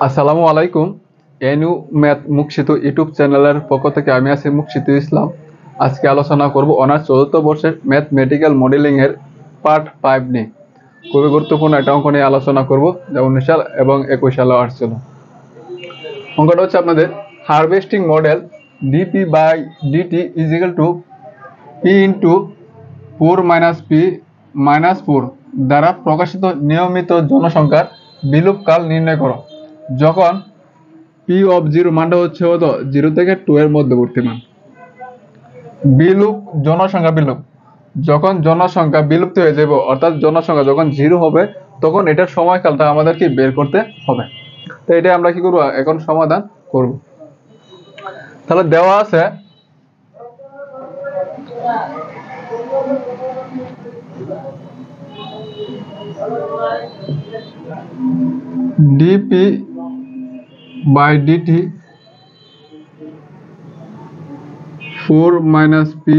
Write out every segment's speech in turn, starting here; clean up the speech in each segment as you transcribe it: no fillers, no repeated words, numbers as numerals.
আসসালামু আলাইকুম। NU math মুকসিত YouTube চ্যানেলের পক্ষ থেকে আমি আছি মুকসিত ইসলাম। আজকে আলোচনা করব অনার্স চতুর্থ বর্ষের ম্যাথমেটিক্যাল মডেলিং এর পার্ট 5 নিয়ে। খুবই গুরুত্বপূর্ণ একটা অঙ্ক নিয়ে আলোচনা করব, যা 19 সাল এবং 21 সালে আসছিল। অঙ্কটা হচ্ছে আপনাদের harvesting model dp by dt is equal to p into 4 minus p minus 4 দ্বারা প্রকাশিত নিয়মিত জনসংখ্যার বিলুপ্তকাল নির্ণয় করো। যখন পি অফ জিরো মানটা হচ্ছে কত, 0 থেকে 2 এর মধ্যবর্তী মান। জনসংখ্যা বিলুপ, যখন জনসংখ্যা বিলুপ্ত হয়ে যাবে, অর্থাৎ জনসংখ্যা যখন 0 হবে, তখন এটার সময়কালটা আমাদেরকে বের করতে হবে। তো এটা আমরা কি করব, এখন সমাধান করব। তাহলে দেওয়া আছে dp by dt 4 minus p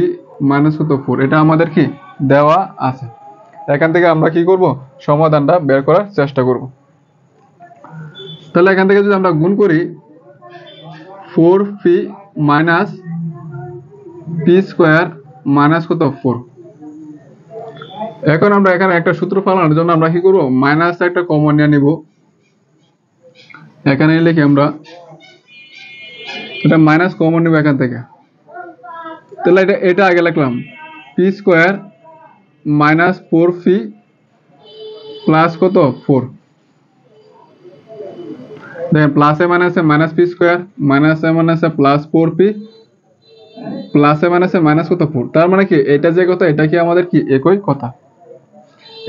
minus কত 4, এটা আমাদের কি দেওয়া আছে। এখান থেকে আমরা কি করব, সমাধানটা বের করার চেষ্টা করব। তাহলে এখান থেকে যদি আমরা গুণ করি 4p minus P square minus কত 4। এখন আমরা এখানে একটা সূত্র ফেলানোর জন্য আমরা কি করব, মাইনাস একটা কমন নিয়ে নিব। এখানে লিখি আমরা এটা মাইনাস কমন নিব এখান থেকে। তাহলে এটা আগে লিখলাম P square minus 4p plus কত 4। দেখেন প্লাসে মাইনাসে মাইনাস পি স্কোয়ার, মাইনাসে মাইনাসে প্লাস 4p, প্লাসে মাইনাসে মাইনাস কত 4। তার মানে কি এটা যে কথা, এটা কি আমাদের কি একই কথা।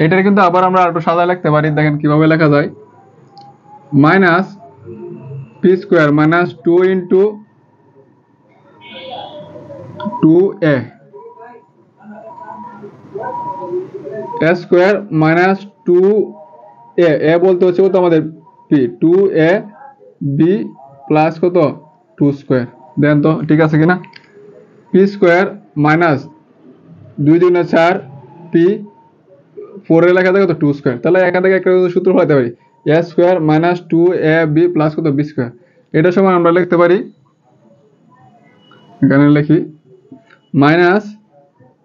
এটার কিন্তু আবার আমরা একটু সাদা লিখতে পারি। দেখেন কিভাবে লেখা যায়, minus P square minus 2 into 2a square minus 2a বলতে হচ্ছে কত আমাদের পি 2a বি প্লাস কত 2 স্কোয়ার। দেন তো ঠিক আছে কিনা, পি স্কোয়ার মাইনাস 2 দুগুণে 4 পি 4 এর লেখা থাকে কত 2 স্কোয়ার। তাহলে এখান থেকে একটা সূত্র পাইতে পারি a square minus 2ab plus কত বি স্কোয়ার। এটা সময় আমরা লিখতে পারি, এখানে লিখি minus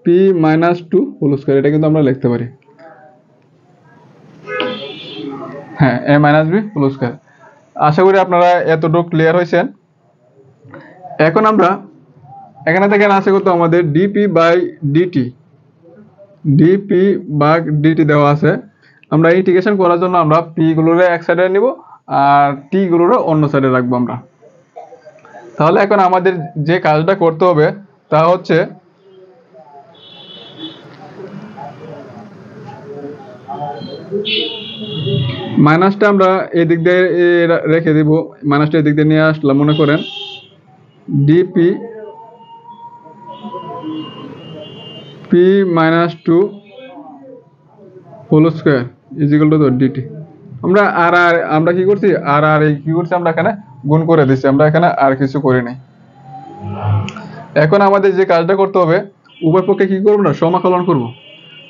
p minus 2 whole square. এটা কিন্তু আমরা লিখতে পারি, হ্যাঁ, a minus b whole square. আশা করি আপনারা এতটুকু ক্লিয়ার হয়েছেন। এখন আমরা এখানে থেকে আছে কত আমাদের dp by dt, dp by dt দেওয়া আছে। আমরা ইন্টিগ্রেশন করার জন্য আমরা পি গুলোর এক সাইডে নিব আর টি গুলোর অন্য সাইডে রাখবো আমরা। তাহলে এখন আমাদের যে কাজটা করতে হবে তা হচ্ছে মাইনাসটা আমরা এদিক দিয়ে রেখে দিব, মাইনাসটা এদিক দিয়ে নিয়ে আসলাম। মনে করেন dp p minus 2 whole square is equal to dt. আমরা কি করছি, কি করছি, আমরা এখানে গুণ করে দিচ্ছি, আমরা এখানে আর কিছু করি নাই। এখন আমাদের যে কাজটা করতে হবে, উভয় পক্ষে কি করবো না, সমাকলন করব।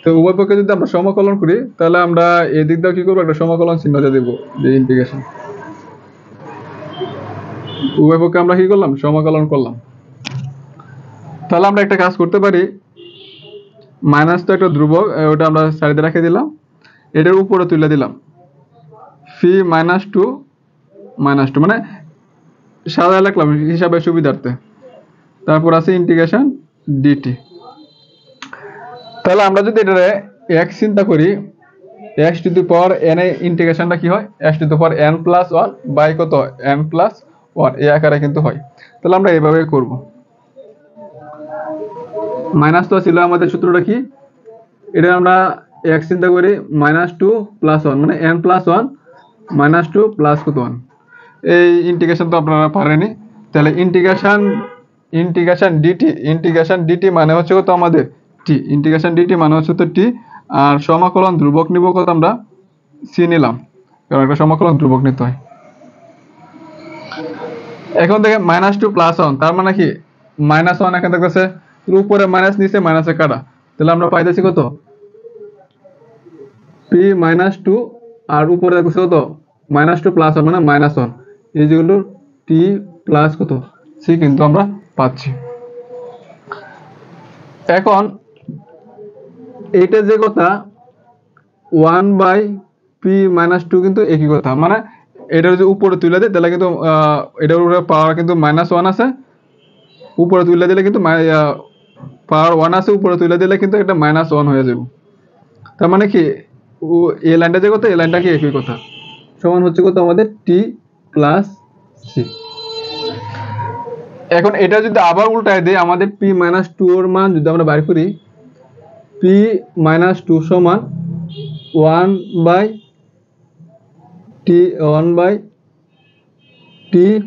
তো উভয় পক্ষে যদি আমরা সমাকলন করি, তাহলে আমরা এদিক দিয়ে কি করবো, একটা সমাকলন চিহ্ন দিয়ে দেবো, যে ইন্টিগ্রেশন। উভয় পক্ষে আমরা কি করলাম, সমাকলন করলাম। তাহলে আমরা একটা কাজ করতে পারি, মাইনাস তো একটা ধ্রুবক, ওটা আমরা সাইডে রেখে দিলাম, এটার উপরে তুলে দিলাম ফি মাইনাস 2 মানে সাদা লিখলাম হিসাবে সুবিধার্থে। তারপর আছে ইন্টিগ্রেশন ডিটি। তাহলে আমরা যদি এটা এক্স চিন্তা করি, x to the power n এর ইন্টিগ্রেশনটা কি হয়, x to the power n plus 1 by কত এন প্লাস 1 এই আকারে কিন্তু হয়। তাহলে আমরা এইভাবে করব। মাইনাস তো ছিল আমাদের সূত্রটা কি, এটা আমরা এক্স চিন্তা করি মাইনাস 2 প্লাস 1 মানে এন প্লাস 1 মাইনাস 2 প্লাস কত 1। এই ইন্টিগ্রেশন তো আপনারা পারেনি। তাহলে ইন্টিগ্রেশন ডিটি মানে হচ্ছে কত আমাদের টি, ইন্টিগ্রেশন ডিটি মানে হচ্ছে তো টি। আর সমাকলন ধ্রুবক নিব কত, আমরা সি নিলাম, কারণ একটা সমাকলন ধ্রুবক নিতে হয়। এখন দেখেন মাইনাস 2 প্লাস 1 তার মানে কি মাইনাস 1 এখানে থাকতেছে, উপরে মাইনাস নিচে মাইনাসে কাটা। তাহলে আমরা পাইতেছি কত পি মাইনাস 2 আর উপরে দেখছি কত -2 + 1 মানে -1 এই যেগুলো টি প্লাস কত সি কিন্তু আমরা পাচ্ছি। এখন এইটা যে কথা 1/p-2 কিন্তু একই কথা, মানে এটা যদি উপরে তুলে দেয় তাহলে কিন্তু এটার উপরে পাওয়ার কিন্তু -1 আছে, উপরে তুলে দিলে কিন্তু পাওয়ার 1 আছে, উপরে তুলে দিলে কিন্তু এটা -1 হয়ে যাবে। তার মানে কি এই লাইনটা যে কথা এই লাইনটা কি একই কথা, সমান হচ্ছে কত আমাদের টি প্লাস সি। এখন এটা যদি আবার উল্টায় দেই, আমাদের p-2 এর মান যদি আমরা বাইর করি, p-2 সমান 1/t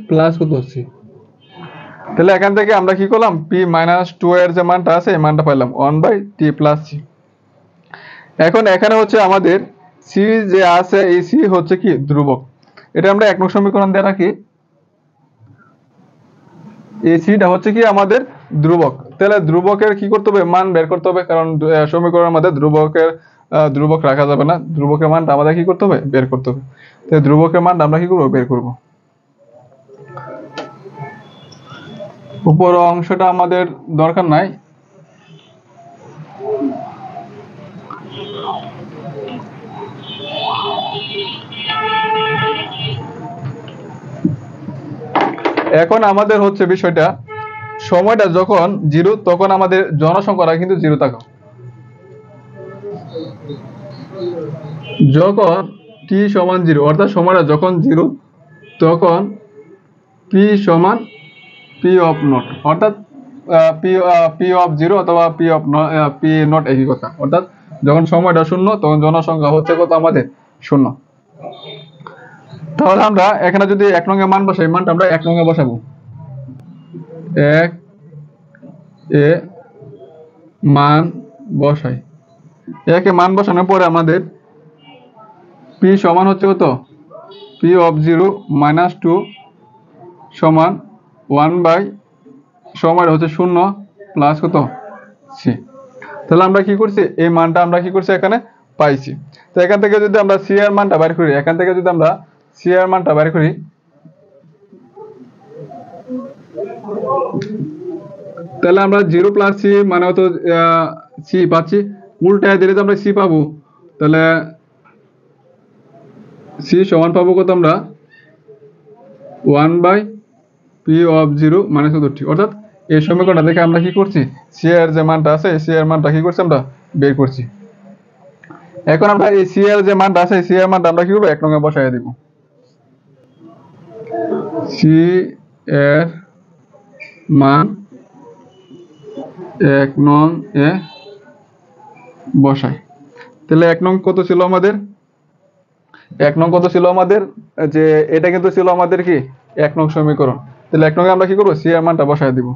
প্লাস কত সি। তাহলে এখান থেকে আমরা কি করলাম, p-2 এর যে মানটা আছে এই মানটা পাইলাম 1/t প্লাস সি। এখন এখানে হচ্ছে আমাদের সি যে আছে এই সি হচ্ছে কি ধ্রুবক, এটা আমরা 1 নং সমীকরণ দিয়ে রাখি, এই সিটা হচ্ছে কি আমাদের ধ্রুবক। তাহলে ধ্রুবকের কি করতে হবে, মান বের করতে হবে, কারণ সমীকরণের মধ্যে ধ্রুবক রাখা যাবে না, ধ্রুবকের মানটা আমাদের কি করতে হবে, বের করতে হবে। তাহলে ধ্রুবকের মানটা আমরা কি করব, বের করব। উপর অংশটা আমাদের দরকার নাই, এখন আমাদের হচ্ছে বিষয়টা, সময়টা যখন 0 তখন আমাদের জনসংখ্যাটা কিন্তু 0 থাকা, যখন t সমান 0 অর্থাৎ সময়টা যখন 0 তখন p সমান p অফ নট, অর্থাৎ p অফ 0 অথবা p নট একই কথা, অর্থাৎ যখন সময়টা 0 তখন জনসংখ্যা হচ্ছে কত আমাদের 0। তাহলে আমরা এখানে যদি 1 নং এর মান বসাই, মানটা আমরা 1 নং এ বসাবো, 1 এ মান বসাই, 1 এ মান বসানোর পরে আমাদের p সমান হচ্ছে কত, p অফ 0 - 2 সমান 1 সময়টা হচ্ছে 0 প্লাস কত সি। তাহলে আমরা কি করছি, এই মানটা আমরা কি করছি এখানে পাইছি। তো এখান থেকে যদি আমরা সি এর মানটা বের করি, এখান থেকে যদি আমরা সি এর মানটা বের করি, তাহলে আমরা 0 প্লাস সি মানে হতো সি পাচ্ছি, উল্টায় দিলে তো আমরা সি পাবো, তাহলে সি সমান পাবো কত আমরা 1/p অফ 0 মানে 64, অর্থাৎ এই সমীকরণটা দেখে আমরা কি করছি, সি এর যে মানটা আছে সি এর মানটা কি করছি আমরা বের করছি। এখন আমরা এই সি এর যে মানটা আছে সি এর মানটা আমরা কি করব, 1 নং এ বসায় দিব, সি এর মান 1 নং এ বসাই। তাহলে 1 নং কত ছিল আমাদের, 1 নং কত ছিল আমাদের, যে এটা কিন্তু ছিল আমাদের কি 1 নং সমীকরণ। তাহলে 1 নং এ আমরা কি করব, সি এর মানটা বসায় দিব,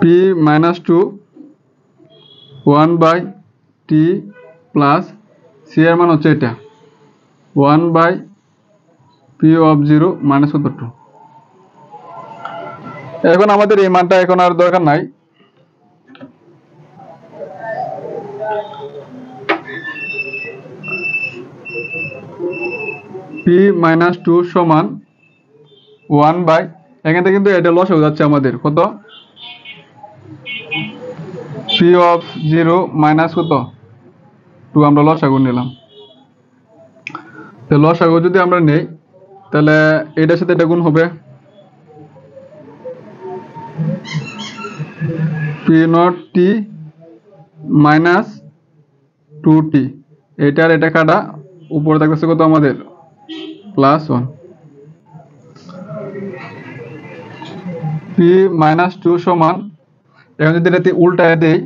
p-2 1/t প্লাস সি এর মান হচ্ছে এটা 1/p অফ 0 - 72। এখন আমাদের এই মানটা এখন আর দরকার নাই, p-2 সমান 1 এখান থেকে কিন্তু এটা লস হয়ে যাচ্ছে আমাদের কত, p অফ 0 মাইনাস কত 2 আমরা লসাগু নিলাম। তো লসাগু যদি আমরা নেই তাহলে এটার সাথে এটা গুণ হবে, p0t - 2t, এটার এটা কাটা, উপরে থাকতেছে কত আমাদের +1, p-2 সমান, এখন যদি এটাতে উল্টায় দেই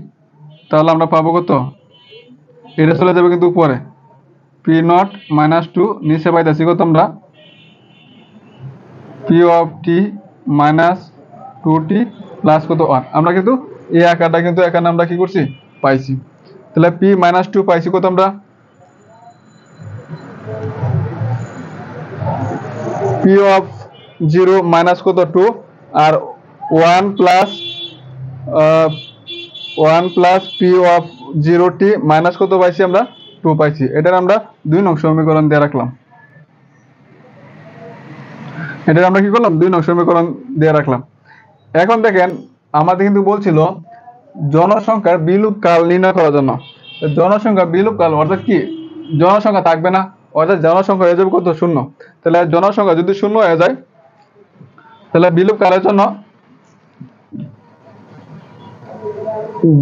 তাহলে আমরা পাবো কত, এটা চলে যাবে কিন্তু উপরে, p0 - 2 নিচে পাইতেছি কত আমরা p of t - 2t plus কত 1, আমরা কিন্তু এই আকারটা কিন্তু এখানে আমরা কি করছি পাইছি। তাহলে p-2 পাইছি কত আমরা, p অফ 0 মাইনাস কত 2 আর 1 plus p of 0t minus কত পাইছি আমরা টু পাইছি, এটার আমরা 2 নং সমীকরণ দিয়ে রাখলাম। এটার আমরা কি করলাম, 2 নং সমীকরণ দিয়ে রাখলাম। এখন দেখেন আমাদের কিন্তু বলছিল জনসংখ্যার বিলুপ কাল নির্ণয় করার জন্য। জনসংখ্যা বিলুপ কাল অর্থাৎ কি, জনসংখ্যা থাকবে না, অর্থাৎ জনসংখ্যা হয়ে যাবে কত, 0। তাহলে জনসংখ্যা যদি 0 হয়ে যায় তাহলে বিলুপ কালের জন্য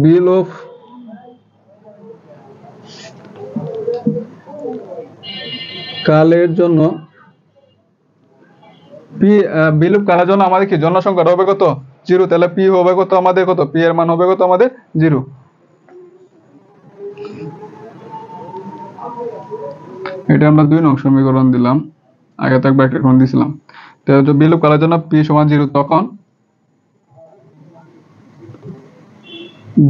বিলুপ কালের জন্য বিলুপ কালের জন্য আমাদের কি জনসংখ্যা হবে কত, 0। তাহলে পি হবে কত আমাদের, কত পি এর মান হবে কত আমাদের 0। এটা আমরা 2 নং সমীকরণ দিলাম, আগে তো একবার একটা দিয়েছিলাম। তো বিলুপ কালের জন্য পি সমান 0, তখন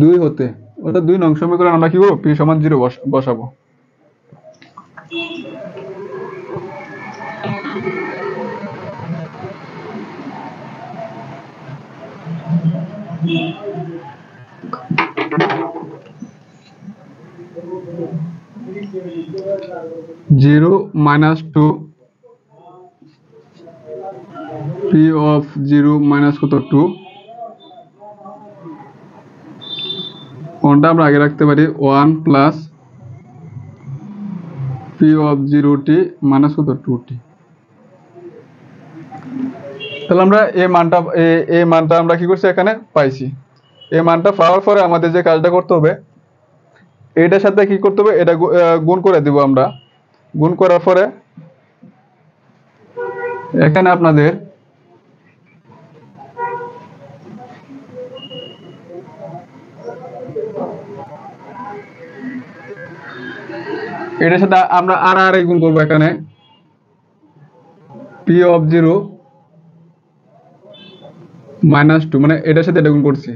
2 হতে, অর্থাৎ 2 নং সমীকরণ আমরা কি করব, পি সমান 0 বসাবো। Zero minus two p of 0 minus কত 2, কোনটা আমরা আগে রাখতে পারি 1 plus P of 0t minus কত 2t। তাহলে আমরা এই মানটা আমরা কি করছি, এখানে পাইছি। এই মানটা পাওয়ার পরে আমাদের যে কাজটা করতে হবে, এটার সাথে কি করতে হবে, এটা গুণ করে দিব আমরা। গুণ করার পরে এখানে আপনাদের এটার সাথে আমরা আর গুণ করবো। এখানে পি অফ 0 মাইনাস 2, মানে এটার সাথে এটা গুণ করছি,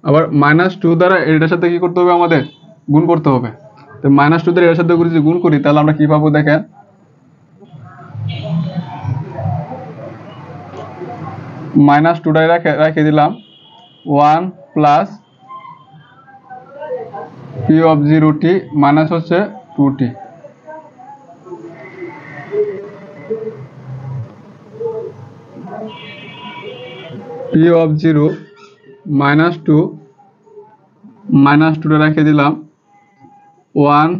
আবার -2 দ্বারা এটার সাথে কি করতে হবে, আমাদের গুণ করতে হবে। তো -2 দ্বারা এর সাথে যদি গুণ করি তাহলে আমরা কি পাবো, দেখেন -2টাই রেখে দিলাম, 1 plus P of 0t minus হচ্ছে 2t। পি অফ 0 -2 -2টা রেখে দিলাম, 1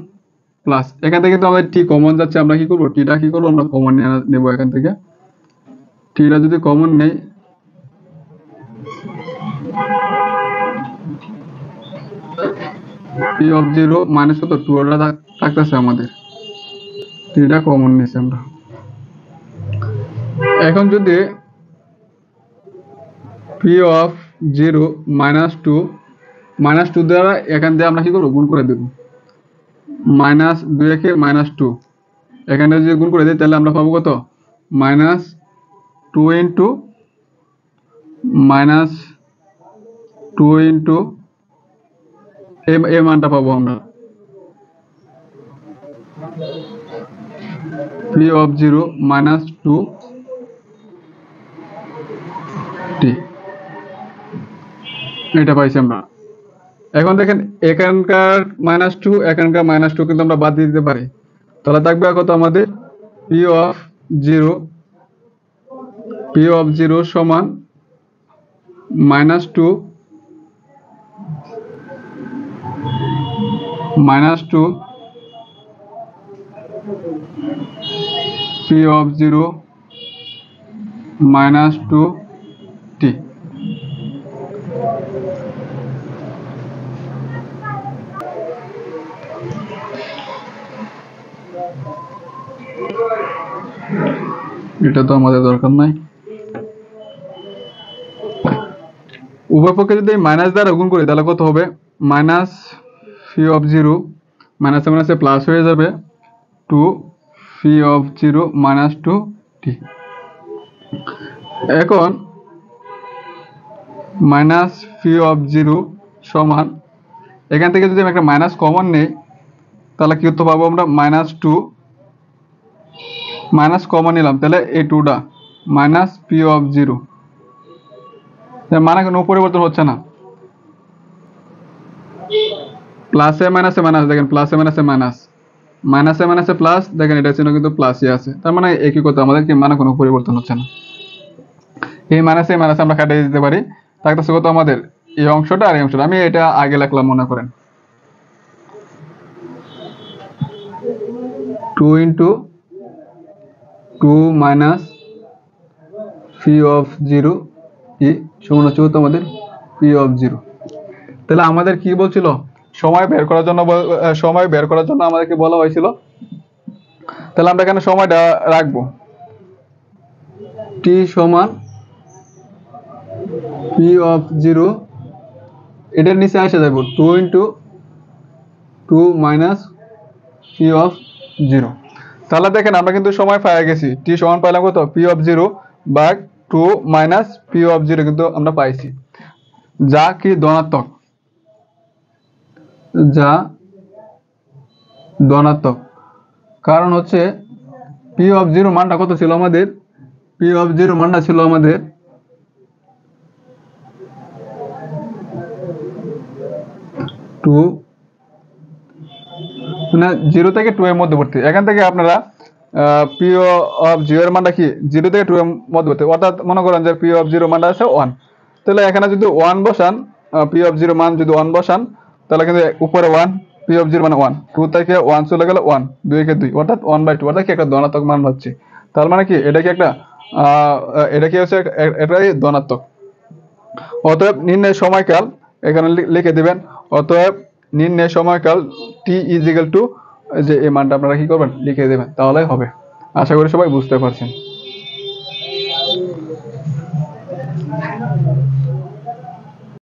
প্লাস, এখান থেকে তো আমাদের টি কমন যাচ্ছে, আমরা কি করবো, টিটা কি করবো, আমরা কমন নেব। এখান থেকে টিটা যদি কমন নেই, পি অফ 0 মাইনাস কত 2 থাকতেছে আমাদের, টিটা কমন নিয়েছি আমরা। এখন যদি পি অফ 0 -2 দ্বারা এখান থেকে আমরা কি করবো, গুণ করে দেব, -2 একে -2, এখানে যদি গুণ করে দিই তাহলে আমরা পাবো কত, -2 ইন্টু এই মানটা পাবো আমরা, পি অফ 0 -2t, এটা পাইছি আমরা। এখন দেখেন এখানকার -2 এখানকার -2 কিন্তু আমরা বাদ দিয়ে দিতে পারি, তাহলে থাকবে কত আমাদের, পি অফ 0 সমান -2 পি অফ 0 -2t। এটা তো আমাদের দরকার নাই। উভয় পক্ষে যদি মাইনাস দ্বারা গুণ করি তাহলে কত হবে, মাইনাস পি অফ 0 মাইনাসে মাইনাসে প্লাস হয়ে যাবে, 2 পি অফ 0 -2t। এখন মাইনাস পি অফ 0 সমান, এখান থেকে যদি আমি একটা মাইনাস কমন নেই তাহলে কি করতে পাবো আমরা, -2 মাইনাস কমন নিলাম, তাহলে এই 2টা মাইনাস পি অফ 0, মানে কোনো পরিবর্তন হচ্ছে না, প্লাসে মাইনাসে মাইনাস, দেখেন প্লাসে মাইনাসে মাইনাস, মাইনাসে মাইনাসে প্লাস, দেখেন এটা চিহ্ন কিন্তু প্লাসই আছে, তার মানে একই কথা, আমাদের কি মানে কোনো পরিবর্তন হচ্ছে না। এই মাইনাসে মাইনাসে আমরা কাটিয়ে দিতে পারি, থাকতেছে কত আমাদের এই অংশটা আর এই অংশটা। আমি এটা আগে লিখলাম মনে করেন 2 ইন্টু 2 মাইনাস পি অফ 0 ই সমান হচ্ছে কত আমাদের পি অফ 0। তাহলে আমাদের কি বলছিল, সময় বের করার জন্য আমাদেরকে বলা হয়েছিল, তাহলে আমরা এখানে সময়টা রাখবো t সমান পি অফ 0, এটার নিচে আসে যাবো 2 ইন্টু 2 মাইনাস পি অফ 0। তাহলে দেখেন আমরা কিন্তু সময় পেয়ে গেছি, t সমান পাইলাম কত পি অফ 0 ভাগ 2 মাইনাস পি অফ 0 কিন্তু আমরা পাইছি, যা কি ধনাত্মক, যা ধনাত্মক। কারণ হচ্ছে পি অফ 0 মানটা কত ছিল আমাদের, পি অফ 0 মানটা ছিল আমাদের 2, মানে 0 থেকে 2 এর মধ্যবর্তী। এখান থেকে আপনারা পি অফ 0 এর মানটা কি 0 থেকে 2 এর মধ্যবর্তী, অর্থাৎ মনে করেন যে পি অফ 0 মানটা আছে 1, তাহলে এখানে যদি 1 বসান, পি অফ 0 মান যদি 1 বসান, তাহলে কিন্তু উপরে 1, পি অফ 0 মানে 1, 2 থেকে 1 চলে গেল 1, 2 কে 2, অর্থাৎ 1/2, অর্থাৎ কি একটা ধনাত্মক মান হচ্ছে। তার মানে কি এটা কি একটা এটা কি হচ্ছে, এটাই ধনাত্মক। অতএব নির্ণয় সময়কাল এখানে লিখে দিবেন, অতএব নির্ণয় সময়কাল t ইজ ইকুয়াল টু, যে এই মানটা আপনারা কি করবেন লিখে দেবেন, তাহলেই হবে। আশা করি সবাই বুঝতে পারছেন।